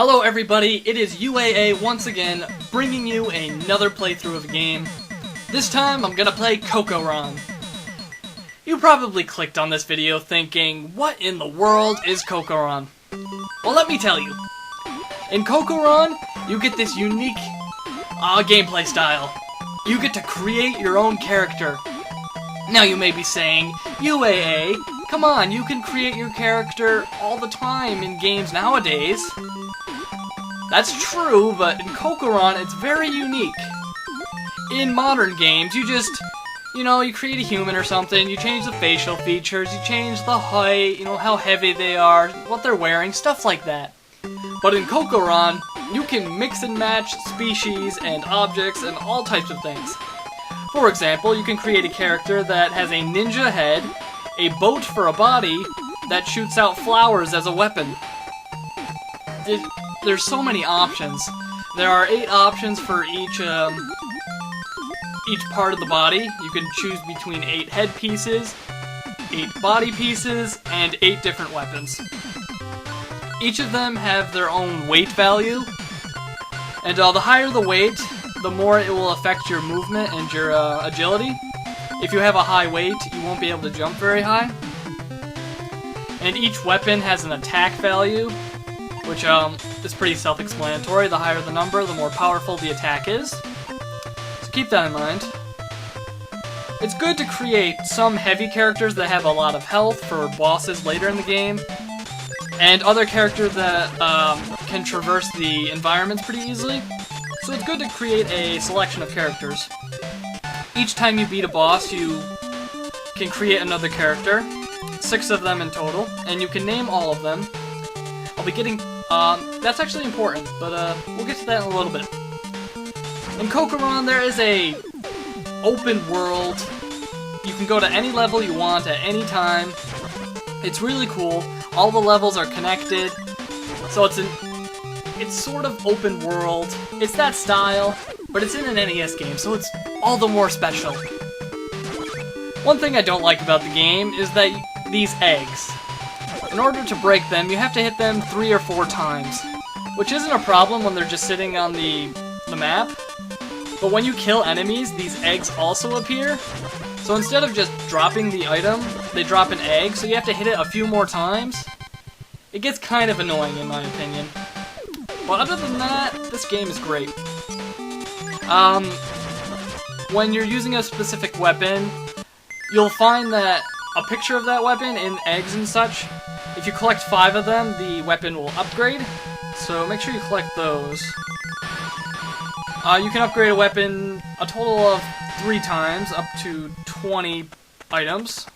Hello everybody, it is UAA once again, bringing you another playthrough of a game. This time I'm gonna play Cocoron. You probably clicked on this video thinking, what in the world is Cocoron? Well, let me tell you. In Cocoron, you get this unique gameplay style. You get to create your own character. Now you may be saying, UAA, come on, you can create your character all the time in games nowadays. That's true, but in Cocoron, it's very unique. In modern games, you just, you create a human or something, you change the facial features, you change the height, how heavy they are, what they're wearing, stuff like that. But in Cocoron, you can mix and match species and objects and all types of things. For example, you can create a character that has a ninja head, a boat for a body, that shoots out flowers as a weapon. There's so many options. There are 8 options for each part of the body. You can choose between 8 head pieces, 8 body pieces, and 8 different weapons. Each of them have their own weight value, and the higher the weight, the more it will affect your movement and your agility. If you have a high weight, you won't be able to jump very high. And each weapon has an attack value, which is pretty self-explanatory. The higher the number, the more powerful the attack is. So keep that in mind. It's good to create some heavy characters that have a lot of health for bosses later in the game, and other characters that can traverse the environments pretty easily. So it's good to create a selection of characters. Each time you beat a boss, you can create another character, 6 of them in total, and you can name all of them. I'll be getting, that's actually important, but we'll get to that in a little bit. In Cocoron, there is a open world. You can go to any level you want at any time. It's really cool. All the levels are connected, so it's sort of open world. It's that style, but it's in an NES game, so it's all the more special. One thing I don't like about the game is that these eggs. In order to break them, you have to hit them 3 or 4 times, which isn't a problem when they're just sitting on the map. But when you kill enemies, these eggs also appear. So instead of just dropping the item, they drop an egg, so you have to hit it a few more times. It gets kind of annoying in my opinion. But other than that, this game is great. When you're using a specific weapon, you'll find that a picture of that weapon in eggs and such. If you collect 5 of them, the weapon will upgrade, so make sure you collect those. You can upgrade a weapon a total of 3 times, up to 20 items,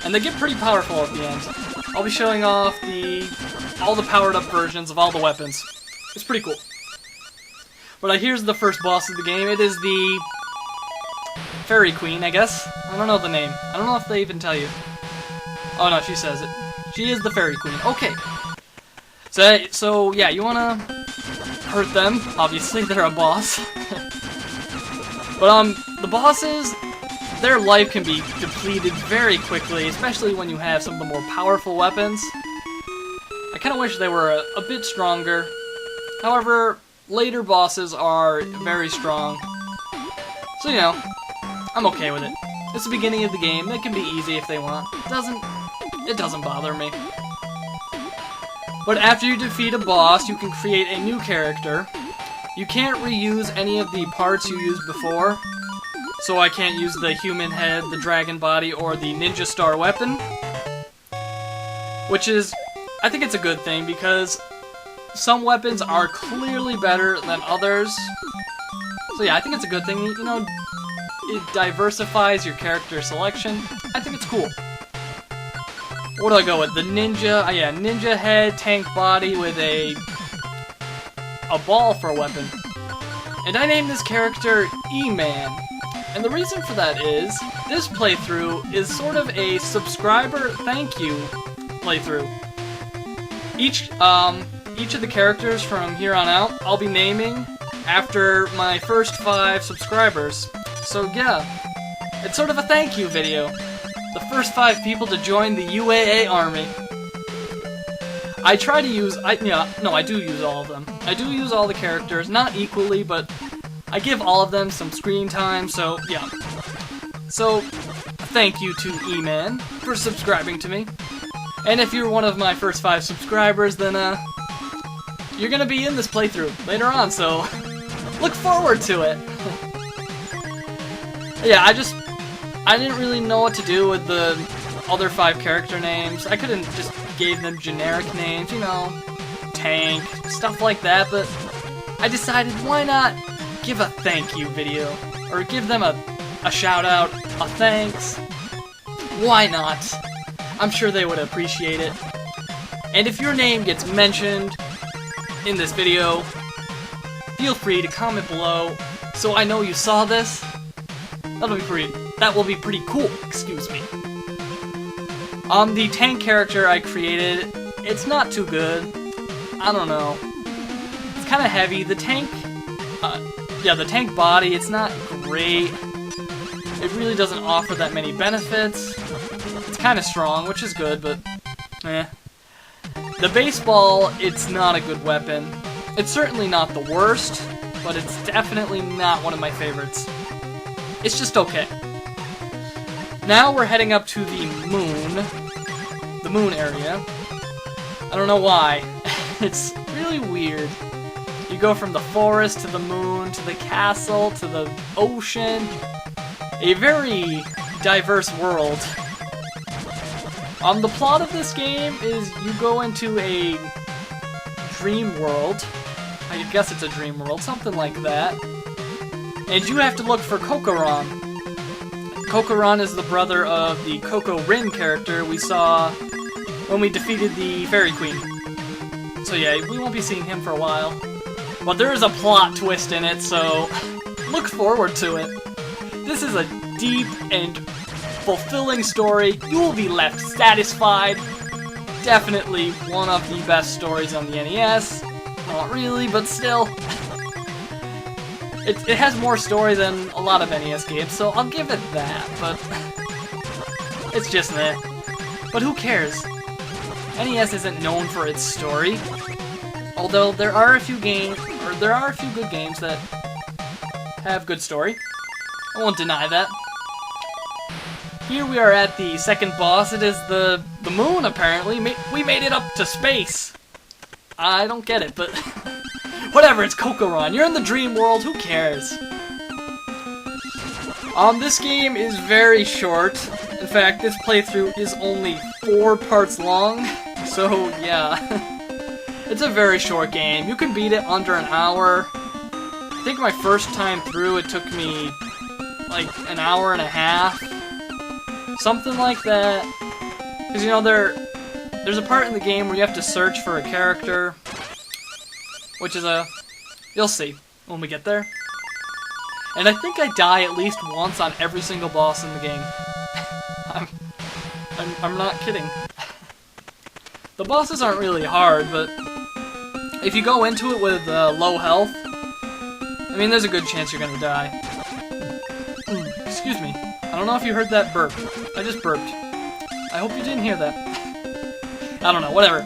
and they get pretty powerful at the end. I'll be showing off all the powered up versions of all the weapons. It's pretty cool. But here's the first boss of the game. It is the Fairy Queen, I guess. I don't know the name. I don't know if they even tell you. Oh no, she says it. She is the Fairy Queen. Okay. So yeah, you wanna hurt them. Obviously, they're a boss. But the bosses, their life can be depleted very quickly, especially when you have some of the more powerful weapons. I kind of wish they were a bit stronger. However, later bosses are very strong. So I'm okay with it. It's the beginning of the game. It can be easy if they want. It doesn't bother me. But after you defeat a boss, you can create a new character. You can't reuse any of the parts you used before. So I can't use the human head, the dragon body, or the ninja star weapon. Which is, I think it's a good thing, because some weapons are clearly better than others. So yeah, I think it's a good thing. It diversifies your character selection. I think it's cool. What do I go with? The ninja, yeah, ninja head, tank body with a ball for a weapon. And I named this character E-Man. And the reason for that is, this playthrough is sort of a subscriber thank you playthrough. Each of the characters from here on out, I'll be naming after my first 5 subscribers. So yeah, it's sort of a thank you video. The first 5 people to join the UAA army. I try to use, I do use all of them. I do use all the characters, not equally, but I give all of them some screen time, so yeah. So, thank you to E-Man for subscribing to me. And if you're one of my first 5 subscribers, then you're gonna be in this playthrough later on, so look forward to it. Yeah, I didn't really know what to do with the other 5 character names. I could've just gave them generic names, you know, Tank, stuff like that, but I decided why not give a thank you video, or give them a shout out, a thanks. Why not? I'm sure they would appreciate it. And if your name gets mentioned in this video, feel free to comment below so I know you saw this. That will be pretty cool, excuse me. The Tank character I created, it's not too good. I don't know. It's kind of heavy. The Tank, the Tank body, it's not great. It really doesn't offer that many benefits. It's kind of strong, which is good, but eh. The baseball, it's not a good weapon. It's certainly not the worst, but it's definitely not one of my favorites. It's just okay. Now we're heading up to the moon area. I don't know why. It's really weird. You go from the forest to the moon, to the castle, to the ocean. A very diverse world. The plot of this game is you go into a dream world. I guess it's a dream world, something like that. And you have to look for Cocoron. Cocoron is the brother of the Cocoron character we saw when we defeated the Fairy Queen. So yeah, we won't be seeing him for a while. But there is a plot twist in it, so look forward to it. This is a deep and fulfilling story. You will be left satisfied. Definitely one of the best stories on the NES. Not really, but still. It has more story than a lot of NES games, so I'll give it that, but it's just meh. But who cares? NES isn't known for its story, although there are a few good games that have good story. I won't deny that. Here we are at the second boss. It is the moon, apparently. We made it up to space. I don't get it, but whatever, it's Cocoron. You're in the dream world, who cares? This game is very short. In fact, this playthrough is only 4 parts long, so yeah. It's a very short game. You can beat it under an hour. I think my first time through it took me like an hour and a half. Something like that. Because, you know, there's a part in the game where you have to search for a character, which is you'll see when we get there. And I think I die at least once on every single boss in the game. I'm not kidding. The bosses aren't really hard, but if you go into it with low health, I mean, there's a good chance you're gonna die. Excuse me. I don't know if you heard that burp. I just burped. I hope you didn't hear that. I don't know, whatever.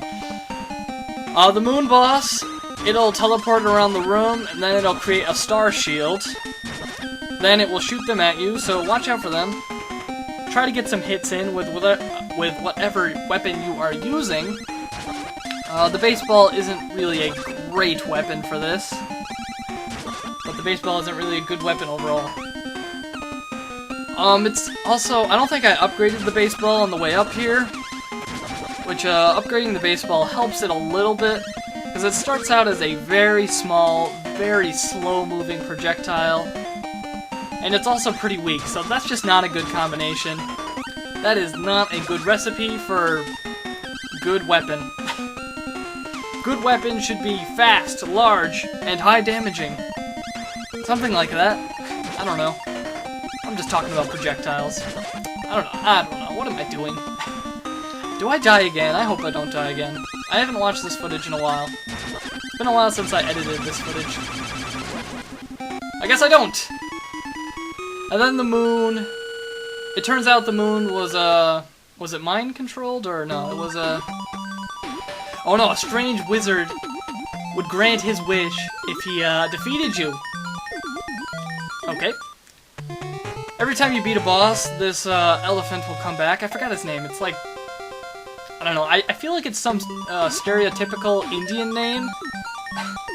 The moon boss, it'll teleport around the room, and then it'll create a star shield. Then it will shoot them at you, so watch out for them. Try to get some hits in with whatever weapon you are using. The baseball isn't really a great weapon for this. But the baseball isn't really a good weapon overall. It's also, I don't think I upgraded the baseball on the way up here, which, upgrading the baseball helps it a little bit, because it starts out as a very small, very slow-moving projectile, and it's also pretty weak, so that's just not a good combination. That is not a good recipe for good weapon. Good weapon should be fast, large, and high damaging. Something like that. I don't know. I'm just talking about projectiles. I don't know. What am I doing? Do I die again? I hope I don't die again. I haven't watched this footage in a while. It's been a while since I edited this footage. I guess I don't! And then the moon. It turns out the moon was it mind-controlled, or no? It was Oh no, a strange wizard would grant his wish if he defeated you. Okay. Every time you beat a boss, this elephant will come back. I forgot his name. It's like, I don't know. I feel like it's some stereotypical Indian name.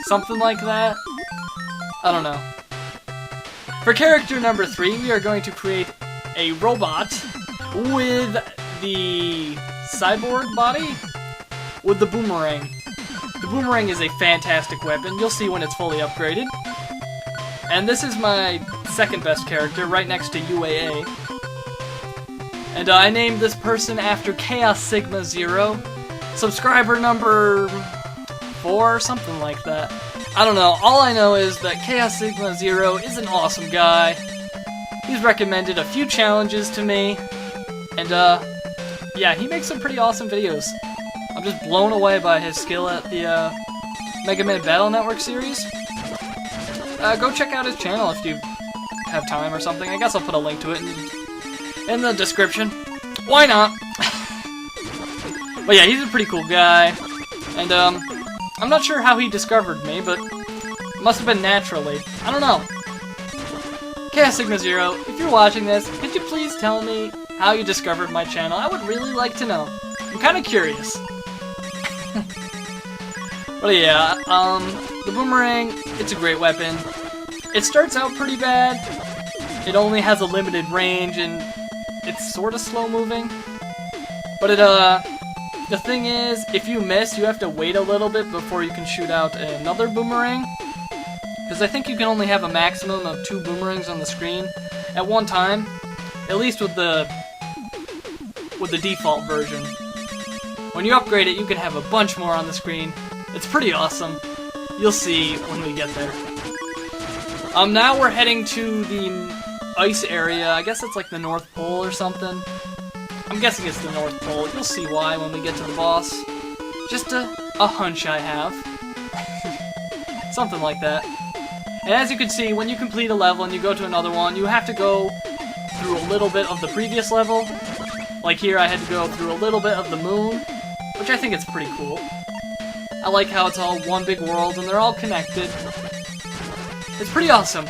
Something like that. I don't know. For character number 3, we are going to create a robot with the cyborg body with the boomerang. The boomerang is a fantastic weapon. You'll see when it's fully upgraded. And this is my second best character, right next to UAA. And I named this person after Chaos Sigma Zero, subscriber number 4 or something like that. I don't know, all I know is that Chaos Sigma Zero is an awesome guy. He's recommended a few challenges to me, and yeah, he makes some pretty awesome videos. I'm just blown away by his skill at the Mega Man Battle Network series. Go check out his channel if you have time or something. I guess I'll put a link to it in the description. Why not? But yeah, he's a pretty cool guy, and I'm not sure how he discovered me, but it must have been naturally. I don't know. Chaos Sigma Zero, if you're watching this, could you please tell me how you discovered my channel? I would really like to know. I'm kind of curious. But yeah, the boomerang, it's a great weapon. It starts out pretty bad. It only has a limited range, and it's sort of slow moving. But the thing is, if you miss, you have to wait a little bit before you can shoot out another boomerang. Because I think you can only have a maximum of 2 boomerangs on the screen at one time. At least with the default version. When you upgrade it, you can have a bunch more on the screen. It's pretty awesome. You'll see when we get there. Now we're heading to the ice area. I guess it's like the North Pole or something. I'm guessing it's the North Pole. You'll see why when we get to the boss. Just a hunch I have. Something like that. And as you can see, when you complete a level and you go to another one, you have to go through a little bit of the previous level. Like here, I had to go through a little bit of the moon, which I think is pretty cool. I like how it's all one big world and they're all connected. It's pretty awesome.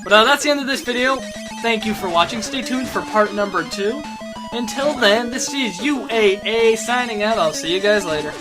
But that's the end of this video. Thank you for watching. Stay tuned for part number 2. Until then, this is UAA signing out. I'll see you guys later.